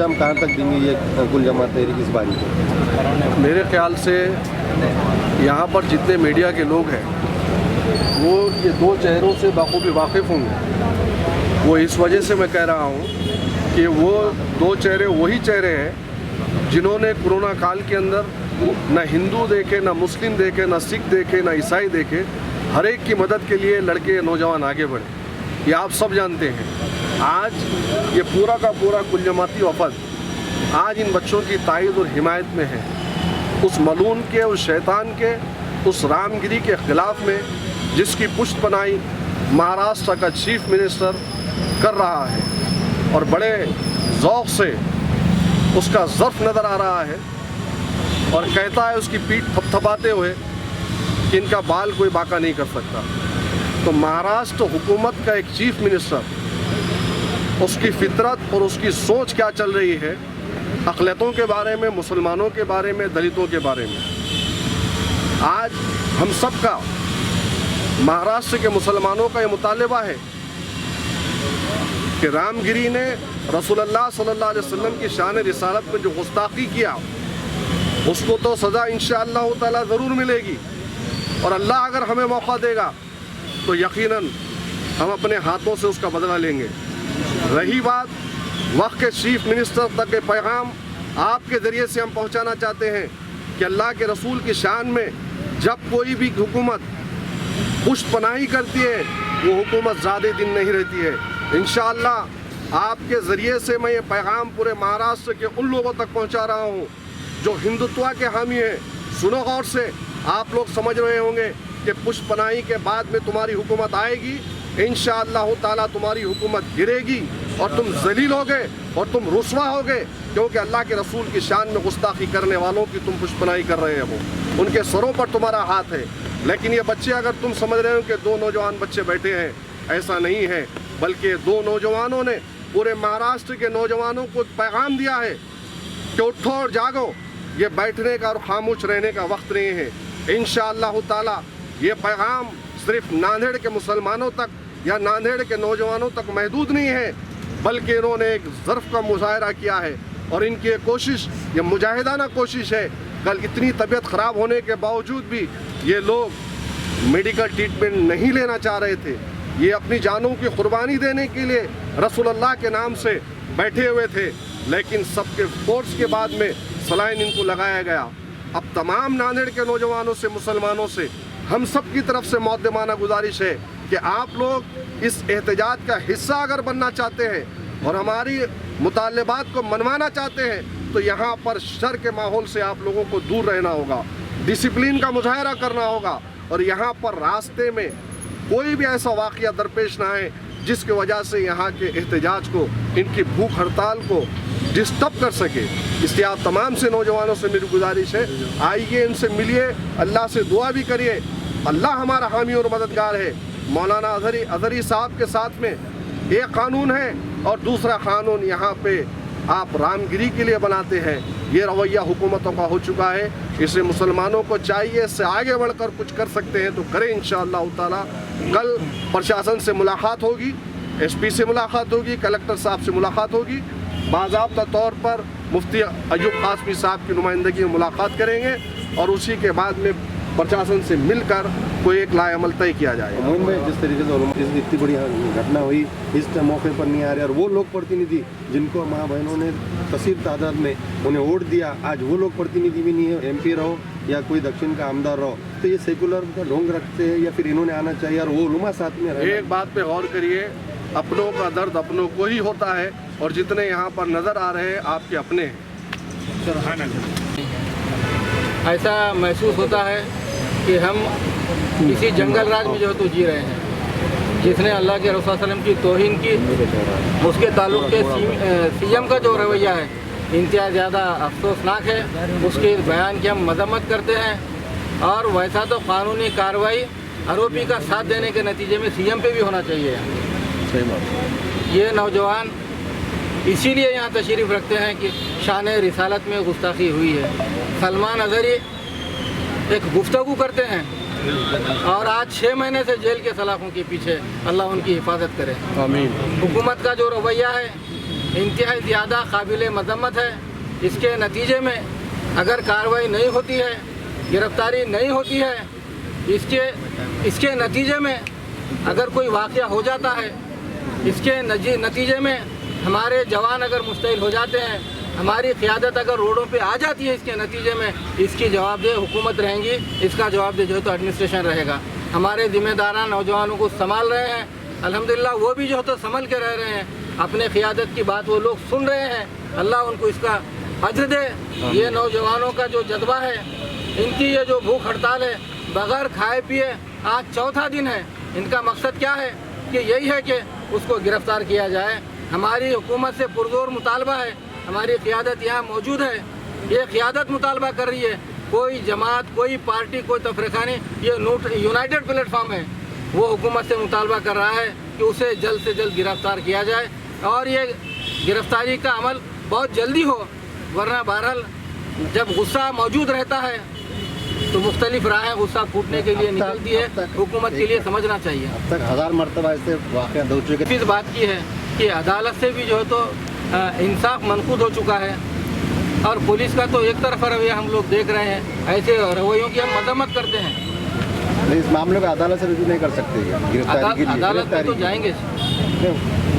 अंजाम कहाँ तक देंगे ये कुल जमात तहरीक इस बारी को? मेरे ख्याल से यहाँ पर जितने मीडिया के लोग हैं वो ये दो चेहरों से बखूबी वाकिफ़ होंगे। वो इस वजह से मैं कह रहा हूँ कि वो दो चेहरे वही चेहरे हैं जिन्होंने कोरोना काल के अंदर न हिंदू देखे, न मुस्लिम देखे, न सिख देखे, न ईसाई देखे, हर एक की मदद के लिए लड़के नौजवान आगे बढ़े। ये आप सब जानते हैं। आज ये पूरा का पूरा कुल जमाती वफद आज इन बच्चों की तायद और हिमायत में है। उस मलून के, उस शैतान के, उस रामगिरी के ख़िलाफ़ में जिसकी पुष्टपनाही महाराष्ट्र का चीफ मिनिस्टर कर रहा है और बड़े ज़ौक़ से उसका ज़र्फ़ नज़र आ रहा है और कहता है उसकी पीठ थपथपाते हुए कि इनका बाल कोई बाका नहीं कर सकता। तो महाराष्ट्र हुकूमत का एक चीफ मिनिस्टर, उसकी फितरत और उसकी सोच क्या चल रही है अक़लियतों के बारे में, मुसलमानों के बारे में, दलितों के बारे में। आज हम सब का, महाराष्ट्र के मुसलमानों का ये मुतालबा है कि रामगिरी ने रसूलुल्लाह सल्लल्लाहु अलैहि वसल्लम की शान रिसालत में जो गुस्ताखी किया उसको तो सज़ा इंशाअल्लाह ताला ज़रूर मिलेगी और अल्लाह अगर हमें मौका देगा तो यकीनन हम अपने हाथों से उसका बदला लेंगे। रही बात वक्त के चीफ मिनिस्टर तक के पैगाम आपके ज़रिए से हम पहुंचाना चाहते हैं कि अल्लाह के रसूल की शान में जब कोई भी हुकूमत पुष्टपनाही करती है वो हुकूमत ज़्यादा दिन नहीं रहती है। इंशाअल्लाह आपके ज़रिए से मैं ये पैगाम पूरे महाराष्ट्र के उन लोगों तक पहुंचा रहा हूं जो हिंदुत्व के हामी हैं। सुनो गौर से, आप लोग समझ रहे होंगे कि पुष्टपनाही के बाद में तुम्हारी हुकूमत आएगी, इंशाअल्लाह ताला तुम्हारी हुकूमत गिरेगी और तुम जलील होगे और तुम रुस्वा होगे, क्योंकि अल्लाह के रसूल की शान में गुस्ताखी करने वालों की तुम पुष्टपनाही कर रहे हो। उनके सरों पर तुम्हारा हाथ है। लेकिन ये बच्चे, अगर तुम समझ रहे हो कि दो नौजवान बच्चे बैठे हैं, ऐसा नहीं है, बल्कि दो नौजवानों ने पूरे महाराष्ट्र के नौजवानों को पैगाम दिया है कि उठो और जागो। ये बैठने का और खामोश रहने का वक्त नहीं है। इंशाअल्लाह ताला ये पैगाम सिर्फ नांदेड़ के मुसलमानों तक या नांदेड़ के नौजवानों तक महदूद नहीं है, बल्कि इन्होंने एक ज़र्फ़ का मुज़ाहरा किया है और इनकी ये कोशिश, ये मुजाहिदाना कोशिश है। कल इतनी तबीयत ख़राब होने के बावजूद भी ये लोग मेडिकल ट्रीटमेंट नहीं लेना चाह रहे थे। ये अपनी जानों की कुर्बानी देने के लिए रसूलुल्लाह के नाम से बैठे हुए थे, लेकिन सबके फोर्स के बाद में सलाइन इनको लगाया गया। अब तमाम नांदेड़ के नौजवानों से, मुसलमानों से हम सब की तरफ से मुक़द्दमाना गुजारिश है कि आप लोग इस एहतजाज का हिस्सा अगर बनना चाहते हैं और हमारी मुतालबात को मनवाना चाहते हैं तो यहाँ पर शर के माहौल से आप लोगों को दूर रहना होगा, डिसिप्लिन का मुजाहरा करना होगा और यहाँ पर रास्ते में कोई भी ऐसा वाक़या दरपेश ना आए जिसकी वजह से यहाँ के एहतजाज को, इनकी भूख हड़ताल को डिस्टर्ब कर सके। इसलिए आप तमाम से नौजवानों से मेरी गुजारिश है, आइए, इनसे मिलिए, अल्लाह से दुआ भी करिए। अल्लाह हमारा हामी और मददगार है। मौलाना अज़हरी साहब के साथ में एक कानून है और दूसरा कानून यहाँ पे आप रामगिरी के लिए बनाते हैं। ये रवैया हुकूमतों का हो चुका है। इसे मुसलमानों को चाहिए इससे आगे बढ़कर कुछ कर सकते हैं तो करें इंशाअल्लाह ताला। कल प्रशासन से मुलाकात होगी, एसपी से मुलाकात होगी, कलेक्टर साहब से मुलाकात होगी। बाज़ाब्ता तौर पर मुफ्ती अयूब कासमी साहब की नुमाइंदगी में मुलाकात करेंगे और उसी के बाद में प्रशासन से मिलकर कोई एक लाएअमल तय किया जाएगा। मोइन भाई, जिस तरीके से इतनी बड़ी घटना हुई, इस मौके पर नहीं आ रहे और वो लोग प्रतिनिधि जिनको माँ बहनों ने कसीर तादाद में उन्हें वोट दिया, आज वो लोग प्रतिनिधि भी नहीं है, एमपी रहो या कोई दक्षिण का आमदार रहो, तो ये सेकुलर का ढोंग रखते हैं या फिर इन्होंने आना चाहिए और वो उलमा साथ में रहे। एक बात पे गौर करिए, अपनों का दर्द अपनों को ही होता है और जितने यहाँ पर नज़र आ रहे हैं आपके अपने हैं। ऐसा महसूस होता है कि हम किसी जंगल राज में जो है तो जी रहे हैं। जिसने अल्लाह के रसूल सल्लल्लाहु अलैहि वसल्लम की तौहीन की, उसके ताल्लुक़ के सीएम का जो रवैया है इंतहा ज़्यादा अफसोसनाक है। उसके बयान की हम मजम्मत करते हैं और वैसा तो कानूनी कार्रवाई आरोपी का साथ देने के नतीजे में सीएम पे भी होना चाहिए। सही बात। ये नौजवान इसीलिए यहाँ तशरीफ़ रखते हैं कि शान रिसालत में गुस्ताखी हुई है। सलमान अज़हरी एक गुफ्तगू करते हैं और आज 6 महीने से जेल के सलाखों के पीछे, अल्लाह उनकी हिफाजत करे। आमीन। हुकूमत का जो रवैया है इंतहाई ज़्यादा काबिल मज़म्मत है। इसके नतीजे में अगर कार्रवाई नहीं होती है, गिरफ्तारी नहीं होती है, इसके नतीजे में अगर कोई वाक़या हो जाता है, इसके नतीजे में हमारे जवान अगर मुश्तइल हो जाते हैं, हमारी क़ियादत अगर रोडों पे आ जाती है, इसके नतीजे में इसकी जवाबदेह हुकूमत रहेंगी, इसका जवाबदेह जो है तो एडमिनिस्ट्रेशन रहेगा। हमारे ज़िम्मेदारान नौजवानों को संभाल रहे हैं, अल्हम्दुलिल्लाह वो भी जो है तो संभल के रह रहे हैं, अपने क़ियादत की बात वो लोग सुन रहे हैं। अल्लाह उनको इसका अज्र दे। ये नौजवानों का जो जज्बा है, इनकी ये जो भूख हड़ताल है, बग़ैर खाए पिए आज चौथा दिन है, इनका मकसद क्या है कि यही है कि उसको गिरफ़्तार किया जाए। हमारी हुकूमत से पुरज़ोर मुतालबा है, हमारी क़ियादत यहाँ मौजूद है, ये क़ियादत मुतालबा कर रही है, कोई जमात, कोई पार्टी, कोई तफरीक़ा नहीं, ये यूनाइटेड प्लेटफार्म है, वो हुकूमत से मुतालबा कर रहा है कि उसे जल्द से जल्द गिरफ़्तार किया जाए और ये गिरफ़्तारी का अमल बहुत जल्दी हो, वरना बहरहाल जब गुस्सा मौजूद रहता है तो मुख्तलिफ राहें गुस्सा फूटने के लिए निकलती है, हुकूमत के लिए समझना चाहिए। अब तक 1000 मरतबा ऐसे वाक़या हो चुके। इस बात की है कि अदालत से भी जो है तो इंसाफ मनकूद हो चुका है और पुलिस का तो एक तरफा रवैया हम लोग देख रहे हैं, ऐसे रवैयों की हम मजम्मत करते हैं। नहीं, इस मामले को अदालत से रिव्यू नहीं कर सकते गिरफ्तारी के लिए। अदालत में तो जाएंगे,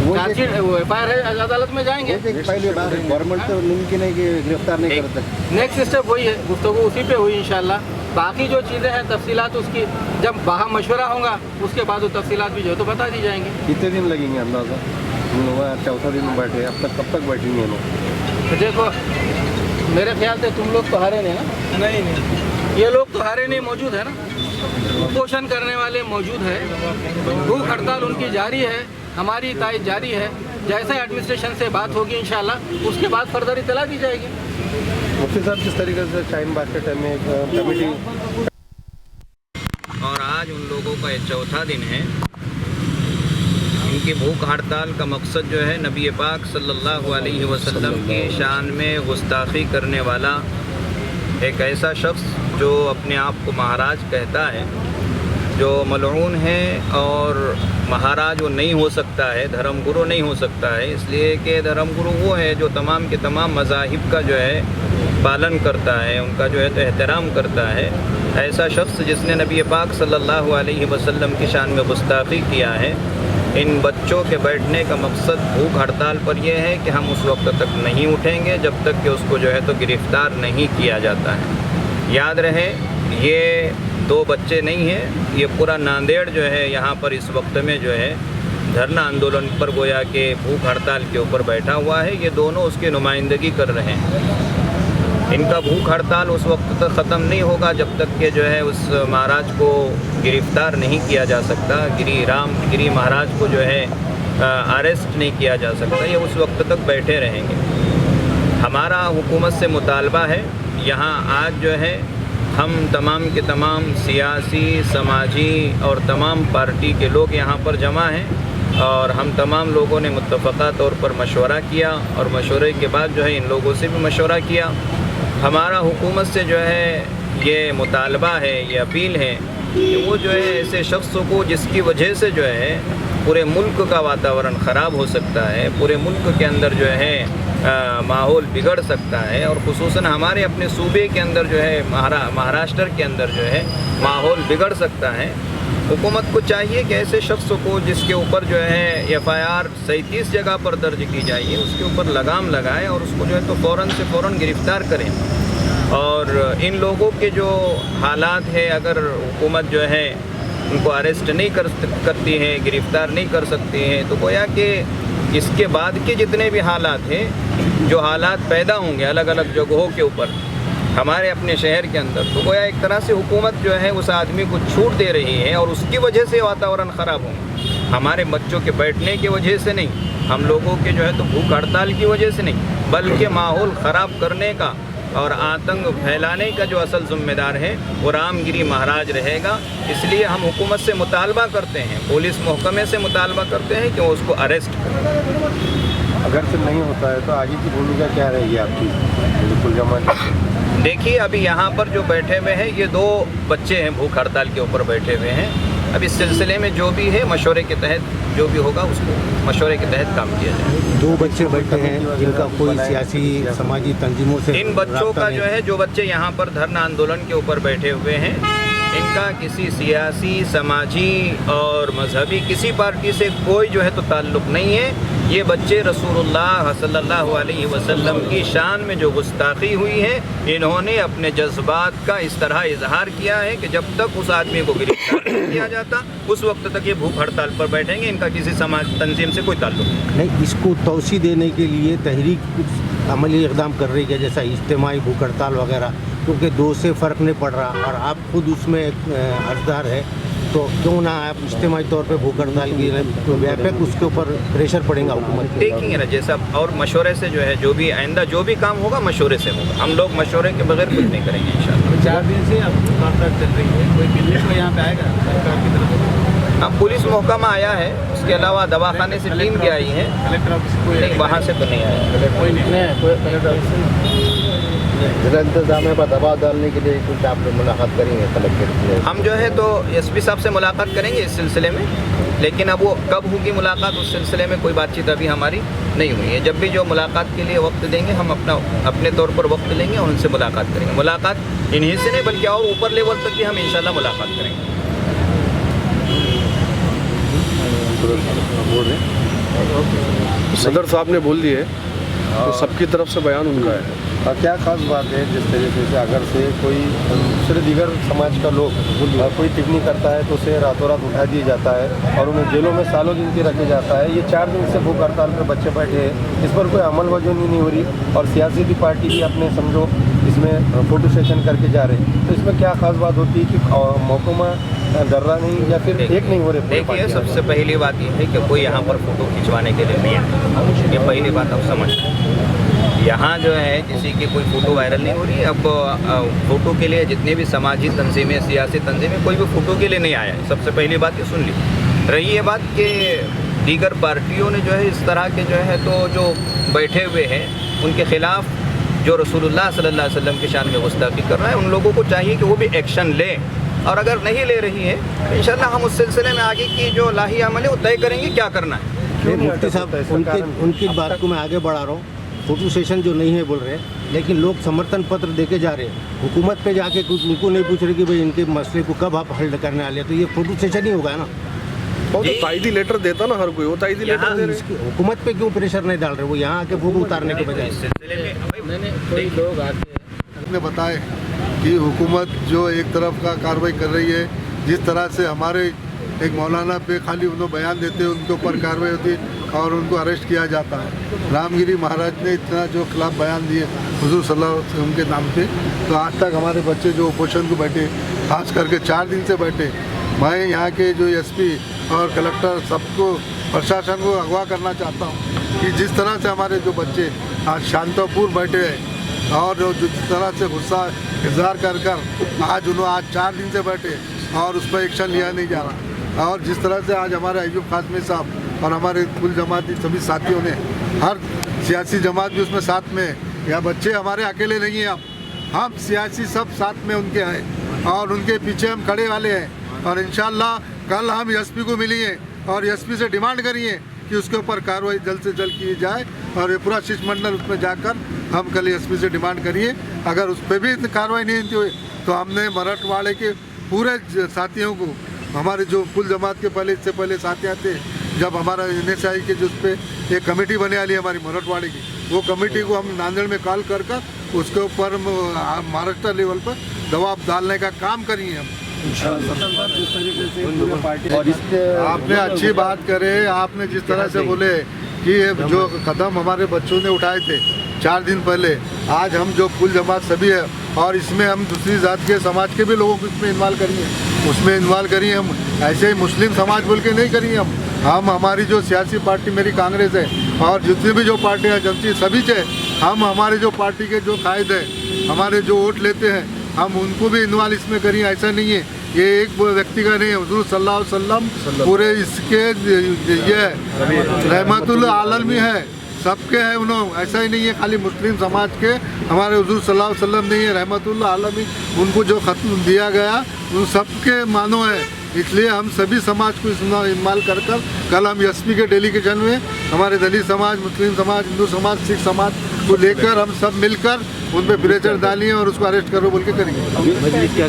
वो चार्जशीट एफआईआर है, अदालत में जाएंगे। पहले गवर्नमेंट तो नहीं कि गिरफ्तार नहीं कर सकते। नेक्स्ट स्टेप वही है, गुफ्तगू उसी पे हुई इंशाल्लाह। बाकी जो चीज़ें हैं तफसीलात उसकी जब बाहर मशवरा होगा उसके बाद वो तफसीलात भी जो है तो बता दी जाएंगी। कितने दिन लगेंगे अंदाज़ा? चौथा दिन में बैठे, अब तक कब तक बैठेंगे लोग? तो देखो, मेरे ख्याल से तुम लोग तो हारे नहीं ना? नहीं, ये लोग तो हारे नहीं मौजूद है ना, कुपोषण करने वाले मौजूद है, भूख हड़ताल उनकी जारी है, हमारी तायद जारी है। जैसे एडमिनिस्ट्रेशन से बात होगी इंशाल्लाह उसके बाद फर्दर इतला दी जाएगी। मुफ्ती साहब, किस तरीके से शाहीन बाग के टाइम में एक कमेटी, और आज उन लोगों का ये चौथा दिन है। इनकी भूख हड़ताल का मकसद जो है नबी पाक सल्लल्लाहु अलैहि वसल्लम की शान में गुस्ताखी करने वाला एक ऐसा शख्स जो अपने आप को महाराज कहता है, जो मलऊन है और महाराज वो नहीं हो सकता है, धर्मगुरु नहीं हो सकता है, इसलिए कि धर्मगुरु वो है जो तमाम के तमाम मज़ाहिब का जो है पालन करता है, उनका जो है तो एहतराम करता है। ऐसा शख्स जिसने नबी पाक सल्लल्लाहु अलैहि वसल्लम की शान में गुस्ताखी किया है। इन बच्चों के बैठने का मकसद भूख हड़ताल पर यह है कि हम उस वक्त तक नहीं उठेंगे जब तक कि उसको जो है तो गिरफ़्तार नहीं किया जाता है। याद रहे, ये 2 बच्चे नहीं हैं, ये पूरा नांदेड़ जो है यहाँ पर इस वक्त में जो है धरना आंदोलन पर गोया के भूख हड़ताल के ऊपर बैठा हुआ है। ये दोनों उसकी नुमाइंदगी कर रहे हैं। इनका भूख हड़ताल उस वक्त तक ख़त्म नहीं होगा जब तक कि जो है उस महाराज को गिरफ़्तार नहीं किया जा सकता, गिरी महाराज को जो है अरेस्ट नहीं किया जा सकता। ये उस वक्त तक बैठे रहेंगे। हमारा हुकूमत से मुतालबा है, यहाँ आज जो है हम तमाम के तमाम सियासी, समाजी और तमाम पार्टी के लोग यहाँ पर जमा हैं और हम तमाम लोगों ने मुत्तफ़क़ा तौर पर मशवरा किया और मशवरे के बाद जो है इन लोगों से भी मशवरा किया। हमारा हुकूमत से जो है ये मुतालबा है, ये अपील है कि वो जो है ऐसे शख्सों को जिसकी वजह से जो है पूरे मुल्क का वातावरण ख़राब हो सकता है, पूरे मुल्क के अंदर जो है माहौल बिगड़ सकता है और ख़ुसूसन हमारे अपने सूबे के अंदर जो है महाराष्ट्र के अंदर जो है माहौल बिगड़ सकता है। हुकूमत को चाहिए कि ऐसे शख्स को जिसके ऊपर जो है FIR 37 जगह पर दर्ज की जाइए, उसके ऊपर लगाम लगाए और उसको जो है तो फ़ौरन से फ़ौरन गिरफ़्तार करें। और इन लोगों के जो हालात है, अगर हुकूमत जो है उनको अरेस्ट नहीं करती है, गिरफ़्तार नहीं कर सकती है, तो गोया कि इसके बाद के जितने भी हालात हैं, जो हालात पैदा होंगे अलग अलग जगहों के ऊपर हमारे अपने शहर के अंदर, तो गोया एक तरह से हुकूमत जो है उस आदमी को छूट दे रही है और उसकी वजह से वातावरण ख़राब होगा। हमारे बच्चों के बैठने की वजह से नहीं, हम लोगों के जो है तो भूख हड़ताल की वजह से नहीं, बल्कि माहौल ख़राब करने का और आतंक फैलाने का जो असल ज़िम्मेदार है वो रामगिरी महाराज रहेगा। इसलिए हम हुकूमत से मुतालबा करते हैं, पुलिस महकमे से मुतालबा करते हैं कि वो उसको अरेस्ट करें। अगर से नहीं होता है तो आगे की भूमिका क्या रहेगी आपकी? बिल्कुल जमा। देखिए, अभी यहाँ पर जो बैठे हुए हैं ये 2 बच्चे हैं, भूख हड़ताल के ऊपर बैठे हुए हैं। अब इस सिलसिले में जो भी है मशवरे के तहत जो भी होगा उसको मशवरे के तहत काम किया जाए। 2 बच्चे बैठे हैं जिनका कोई सियासी समाजी तंजीमों से इन बच्चों का जो है, जो बच्चे यहाँ पर धरना आंदोलन के ऊपर बैठे हुए हैं, इनका किसी सियासी, समाजी और मजहबी किसी पार्टी से कोई जो है तो ताल्लुक़ नहीं है। ये बच्चे रसूलुल्लाह सल्लल्लाहु अलैहि वसल्लम की शान में जो गुस्ताखी हुई है, इन्होंने अपने जज्बात का इस तरह इजहार किया है कि जब तक उस आदमी को गिरफ्तार नहीं किया जाता उस वक्त तक ये भूख हड़ताल पर बैठेंगे। इनका किसी समाज तंजीम से कोई ताल्लुक़ नहीं। इसको तौसी देने के लिए तहरीक कुछ अमली इक़दाम कर रही है, जैसा इज्तिमाई भूख हड़ताल वगैरह, क्योंकि 2 से फ़र्क नहीं पड़ रहा और आप खुद उसमें अर्जदार है, तो क्यों ना आप इज्तिमाई तौर पे भूख हड़ताल की तो व्यापक उसके ऊपर प्रेशर पड़ेगा हुकूमत पे। देखेंगे ना जैसा, और मशवरे से जो है, जो भी आइंदा जो भी काम होगा मशवरे से होगा। हम लोग मशवरे के बगैर कुछ नहीं करेंगे इंशाअल्लाह। 4 दिन से अब वारदात चल रही है, कोई मिलने को यहाँ पे आएगा सरकार की तरफ से? हाँ, पुलिस महकमा आया है, उसके अलावा दवाखाने से टीम भी आई है, कलेक्टर ऑफिस कोई लेकिन वहाँ से तो नहीं आया। कोई नहीं, कोई कलेक्टर ऑफिस से जिला इंतजामिया पर दबाव डालने के लिए कुछ आप लोग मुलाकात करेंगे कलेक्टर से? हम जो है तो एसपी साहब से मुलाकात करेंगे इस सिलसिले में, लेकिन अब वो कब होगी मुलाकात उस सिलसिले में कोई बातचीत अभी हमारी नहीं हुई है। जब भी जो मुलाकात के लिए वक्त देंगे हम अपने तौर पर वक्त लेंगे और उनसे मुलाकात करेंगे। मुलाकात इन्हीं से नहीं बल्कि और ऊपर लेवल तक भी हम इंशाल्लाह मुलाकात करेंगे। सदर साहब ने बोल दिए तो सबकी तरफ से बयान उनका है। क्या खास बात है जिस तरीके से अगर से कोई दूसरे दीगर समाज का लोग कोई टिप्पणी करता है तो उसे रातों रात उठा दिया जाता है और उन्हें जेलों में सालों दिन के रखे जाता है। ये 4 दिन से भूख हड़ताल पर बच्चे बैठे हैं, इस पर कोई अमल वजूनी नहीं हो रही और सियासी पार्टी भी अपने समझो इसमें फोटो सेशन करके जा रहे हैं। तो इसमें क्या खास बात होती है कि महकमा डर रहा नहीं या फिर एक नहीं हो रहे? देखिए, सबसे पहली बात यह है कि कोई यहाँ पर फ़ोटो खिंचवाने के लिए नहीं आया। ये पहली बात आप समझ, यहाँ जो है किसी की कोई फ़ोटो वायरल नहीं हो रही है। अब फ़ोटो के लिए जितने भी समाजी तंजीमें, सियासी तंजीमें, कोई भी फ़ोटो के लिए नहीं आया है। सबसे पहली बात ये सुन ली। रही ये बात कि दीगर पार्टियों ने जो है इस तरह के जो है तो जो बैठे हुए हैं उनके ख़िलाफ़ जो रसूलुल्लाह सल्लल्लाहु अलैहि वसल्लम की शान में गुस्ताखी कर रहा है, उन लोगों को चाहिए कि वो भी एक्शन लें और अगर नहीं ले रही है तो इंशाल्लाह हम उस सिलसिले में आगे की जो लाही अमल है वो तय करेंगे क्या करना है। मुफ्ती साहब उनकी बात को मैं आगे बढ़ा रहा हूँ। फोटो सेशन जो नहीं है बोल रहे हैं, लेकिन लोग समर्थन पत्र देके जा रहे हैं हुकूमत पे जाके, कुछ उनको नहीं पूछ रहे कि भाई इनके मसले को कब आप हल करने वाले, तो ये फोटो सेशन ही होगा ना। वो तो ताइदी लेटर देता ना हर कोई, वो ताइदी लेटर दे रहे हैं। हुकूमत पे क्यों प्रेशर नहीं डाल रहे? वो यहाँ आके फोटो उतारने के बजाय। इस सिलसिले में मैंने कोई लोग आके ने बताए कि हुकूमत जो एक तरफ का कार्रवाई कर रही है, जिस तरह से हमारे एक मौलाना पे खाली उन्होंने बयान देते हैं उनके ऊपर कार्रवाई होती है और उनको अरेस्ट किया जाता है। रामगिरी महाराज ने इतना जो खिलाफ बयान दिए हुजूर सल्लल्लाहु अलैहि वसल्लम के नाम पे, तो आज तक हमारे बच्चे जो अपोजिशन को बैठे, खास करके 4 दिन से बैठे, मैं यहाँ के जो एसपी और कलेक्टर सबको, प्रशासन को अगवा करना चाहता हूँ कि जिस तरह से हमारे जो बच्चे आज शांतिपूर्ण बैठे हैं और जो जिस तरह से गुस्सा इजहार कर आज उन्होंने आज 4 दिन से बैठे और उस पर एक्शन लिया नहीं जा रहा, और जिस तरह से आज हमारे अयूब खासमी साहब और हमारे कुल जमाती सभी साथियों ने, हर सियासी जमात भी उसमें साथ में, या बच्चे हमारे अकेले नहीं हैं, हम सियासी सब साथ में उनके हैं और उनके पीछे हम खड़े वाले हैं। और इंशाल्लाह कल हम एसपी को मिलिए और एसपी से डिमांड करिए कि उसके ऊपर कार्रवाई जल्द से जल्द की जाए और ये पूरा शिष्टमंडल उसमें जाकर हम कल एसपी से डिमांड करिए। अगर उस पर भी कार्रवाई नहीं हुई तो हमने मराठवाड़े के पूरे साथियों को, हमारे जो कुल जमात के पहले इससे पहले साथियाँ थे, जब हमारा NSI के जो उस पर एक कमेटी बने वाली है हमारी मराठवाड़े की, वो कमेटी को हम नांदेड़ में कॉल कर उसके ऊपर महाराष्ट्र लेवल पर दबाव डालने का काम करिए हम। और इसके आपने अच्छी बात करे, आपने जिस तरह से बोले कि ये जो कदम हमारे बच्चों ने उठाए थे 4 दिन पहले, आज हम जो कुल जमात सभी है और इसमें हम दूसरी जात के समाज के भी लोगों को इसमें इन्वॉल्व करिए, उसमें इन्वॉल्व करिए। हम ऐसे ही मुस्लिम समाज बोल के नहीं करिए, हम हमारी जो सियासी पार्टी मेरी कांग्रेस है और जितनी भी जो पार्टियाँ जनती सभी से, हम हमारे जो पार्टी के जो कायद है, हमारे जो वोट लेते हैं, हम उनको भी इन्वॉल्व इसमें करिए। ऐसा नहीं है ये एक व्यक्ति का नहीं है, हुजूर सल्लल्लाहु अलैहि वसल्लम पूरे इसके ये रहमतुल आलमी है, सबके हैं उन्होंने, ऐसा ही नहीं है खाली मुस्लिम समाज के। हमारे हुजूर सल्लल्लाहु अलैहि वसल्लम नहीं है रहमतुल आलमी, उनको जो खत्म दिया गया उन सबके मानो है इसलिए हम सभी समाज को इसमें इन्वॉल्व कर कल हम एसपी के डेलीगेशन में हमारे दलित समाज, मुस्लिम समाज, हिंदू समाज, सिख समाज को लेकर हम सब मिलकर उन पर प्रेशर डालिए और उसको अरेस्ट करो बोल के करेंगे।